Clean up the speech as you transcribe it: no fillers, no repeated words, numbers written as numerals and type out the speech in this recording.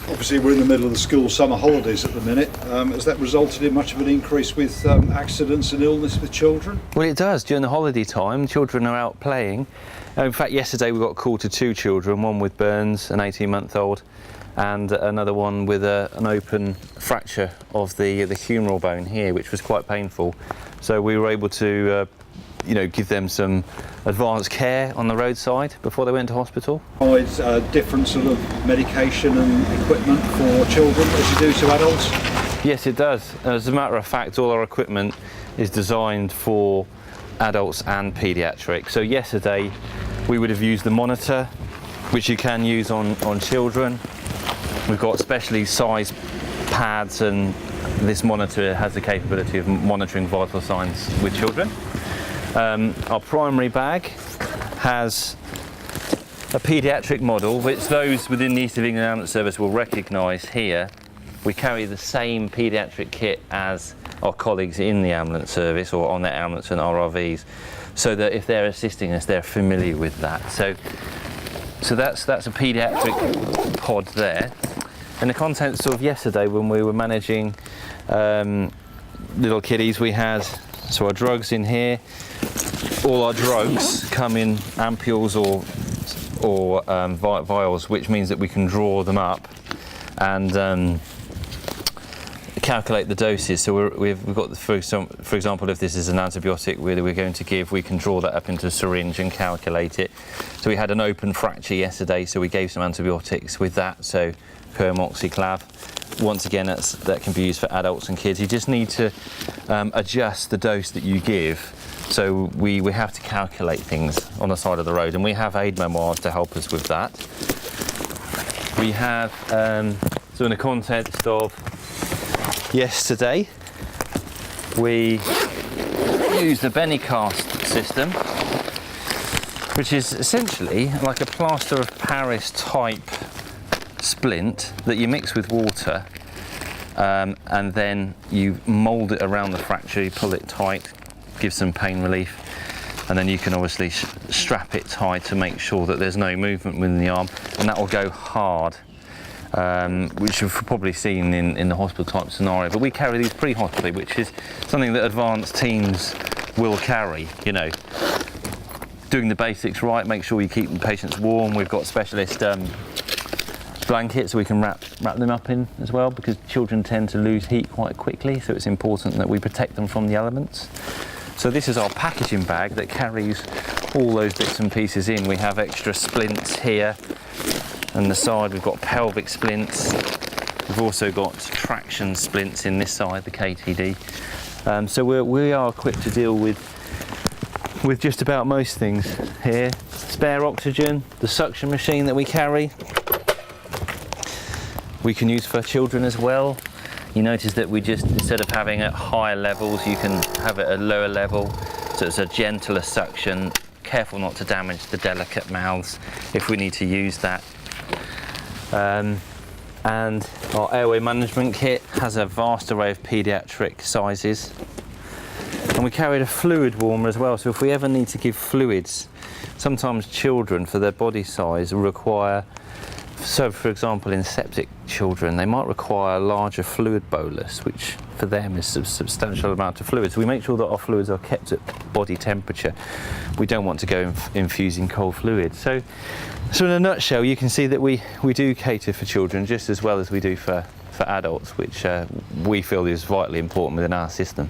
Obviously we're in the middle of the school summer holidays at the minute. Has that resulted in much of an increase with accidents and illness with children? Well, it does. During the holiday time, children are out playing. In fact, yesterday we got a call to 2 children, one with burns, an 18-month-old, and another one with an open fracture of the humeral bone here, which was quite painful. So we were able to give them some advanced care on the roadside before they went to hospital. Different sort of medication and equipment for children as you do to adults? Yes, it does. As a matter of fact, all our equipment is designed for adults and paediatric. So yesterday we would have used the monitor, which you can use on children. We've got specially sized pads, and this monitor has the capability of monitoring vital signs with children. Our primary bag has a paediatric model, which those within the East of England Ambulance Service will recognise here. We carry the same paediatric kit as our colleagues in the ambulance service or on their ambulance and RRVs, so that if they're assisting us, they're familiar with that. So that's a paediatric pod there. And the contents of yesterday, when we were managing little kiddies, we had our drugs in here. All our drugs come in ampules or vials, which means that we can draw them up and calculate the doses. So we've got, for example, if this is an antibiotic we're going to give, we can draw that up into a syringe and calculate it. So we had an open fracture yesterday, so we gave some antibiotics with that, so Permoxiclav. Once again, that can be used for adults and kids. You just need to adjust the dose that you give. So we have to calculate things on the side of the road, and we have aid memoirs to help us with that. We have, so in the context of yesterday, we used the Benicast system, which is essentially like a plaster of Paris type splint that you mix with water, and then you mould it around the fracture, you pull it tight, give some pain relief, and then you can obviously strap it tight to make sure that there's no movement within the arm, and that will go hard, which you've probably seen in the hospital type scenario. But we carry these pre-hospitally, which is something that advanced teams will carry, doing the basics right, make sure you keep the patients warm. We've got specialist blankets we can wrap them up in as well, because children tend to lose heat quite quickly, so it's important that we protect them from the elements. So this is our packaging bag that carries all those bits and pieces in. We have extra splints here, and the side we've got pelvic splints. We've also got traction splints in this side, the KTD. So we are equipped to deal with just about most things here. Spare oxygen, the suction machine that we carry, we can use for children as well. You notice that we just, instead of having at higher levels, you can have it at a lower level, so it's a gentler suction. Careful not to damage the delicate mouths if we need to use that. And our airway management kit has a vast array of paediatric sizes. And we carried a fluid warmer as well, so if we ever need to give fluids, sometimes children, for their body size, require, so for example in septic children, they might require a larger fluid bolus, which for them is a substantial amount of fluid. So we make sure that our fluids are kept at body temperature. We don't want to go infusing cold fluid. So in a nutshell, you can see that we do cater for children just as well as we do for adults, which we feel is vitally important within our system.